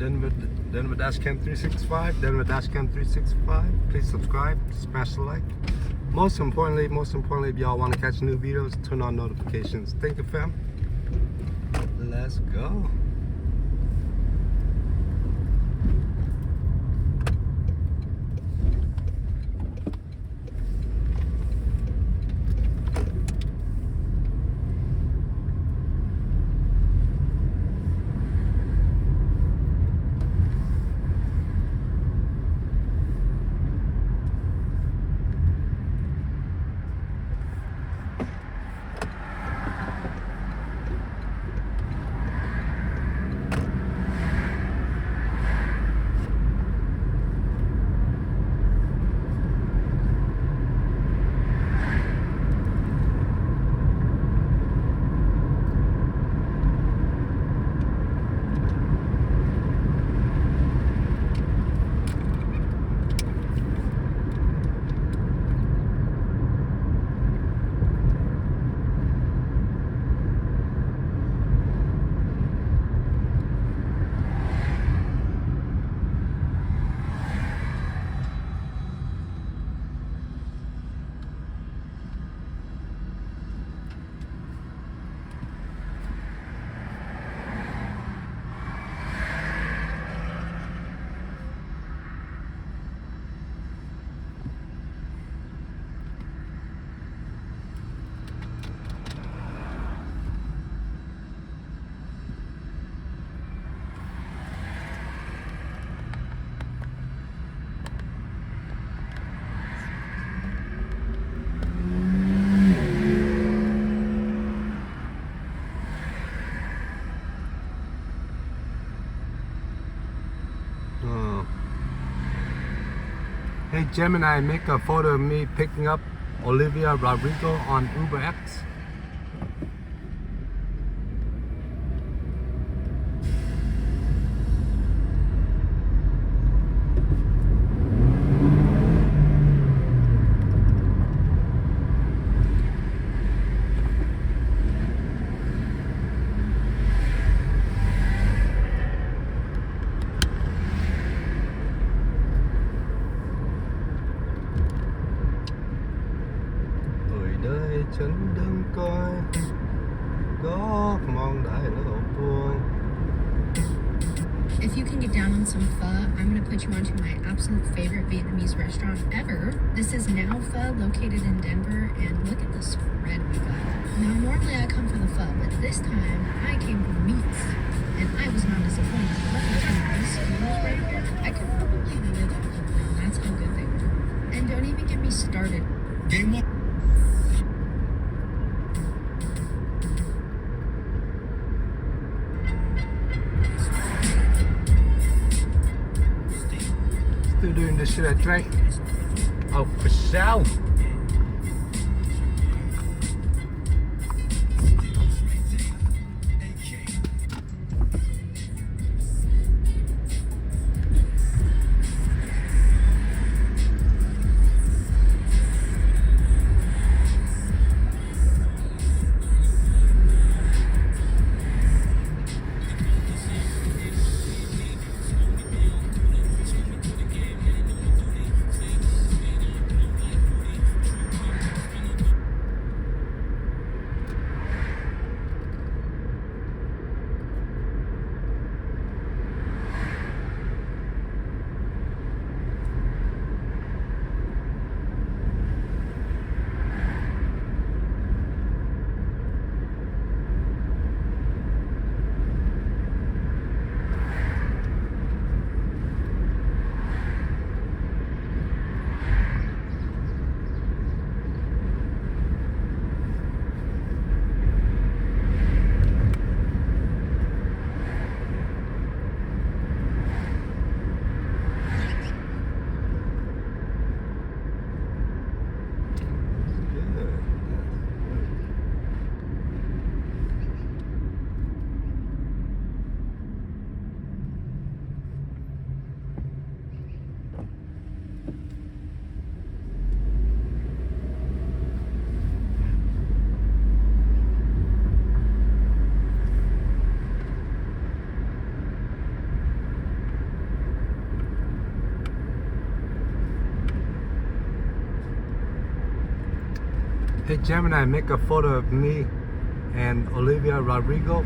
Denver Dashcam 365. Denver Dashcam 365. Please subscribe, smash the like. Most importantly, if y'all want to catch new videos, turn on notifications. Thank you, fam. Let's go. Hey Gemini, make a photo of me picking up Olivia Rodrigo on Uber X.ฉันดึงก้อยก็มองได้แล้วพวง If you can get down on some pho, I'm going to put you onto my absolute favorite Vietnamese restaurant ever. This is Now Pho, located in Denver, and look at the spread we got. Now, normally I come for the pho, but this time I came for meats, and I was not disappointed. Let me tell you, these skewers right here, I could probably live off of them. That's how good they were. And don't even get me started. Game one. Still doing this shit at Drake. Oh, for sure. Hey Gemini, make a photo of me and Olivia Rodrigo.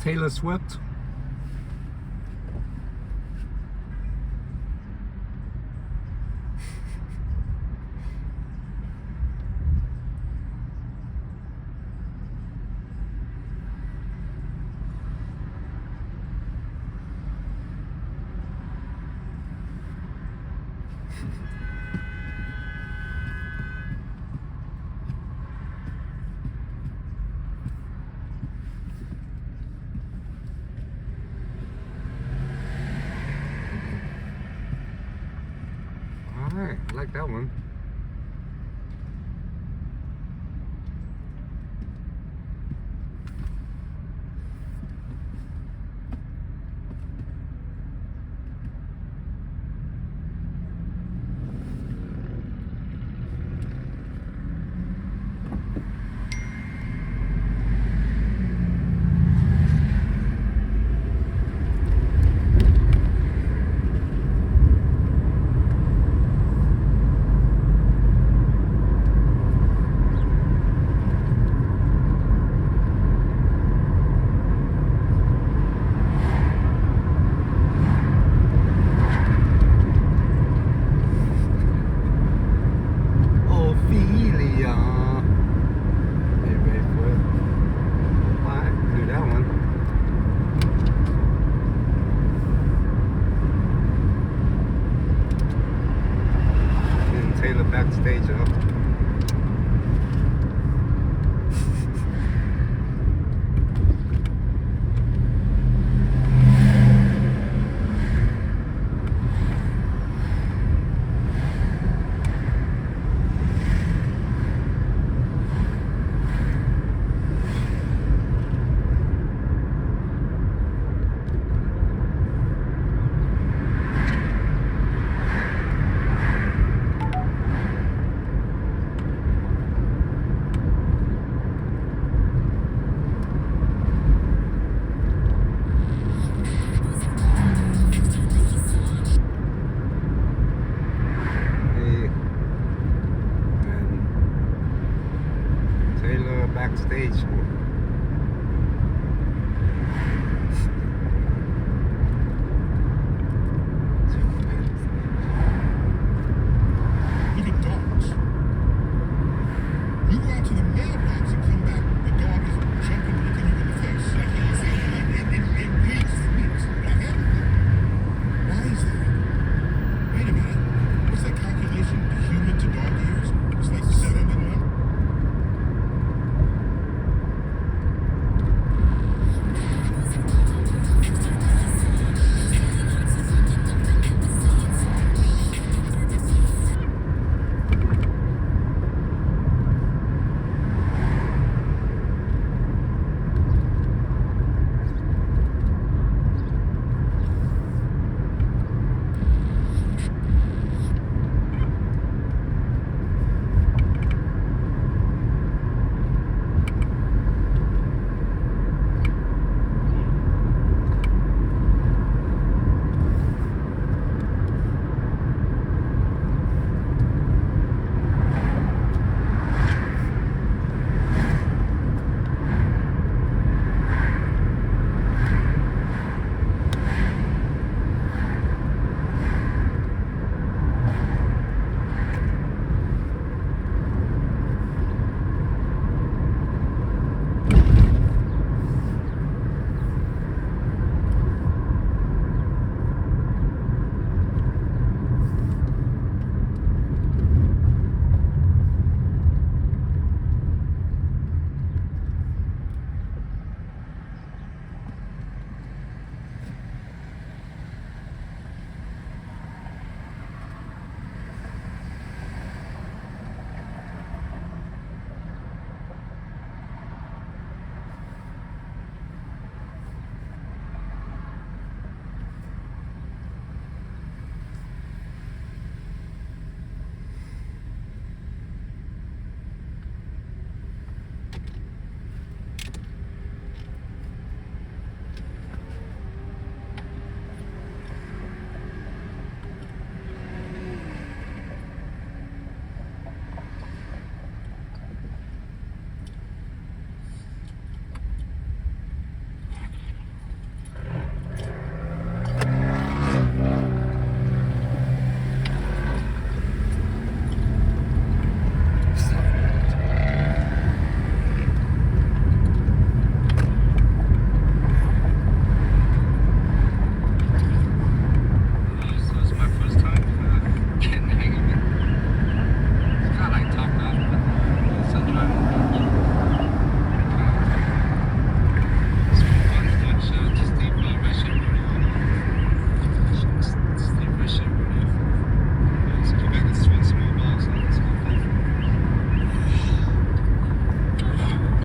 Taylor Swift. Alright, I like that one.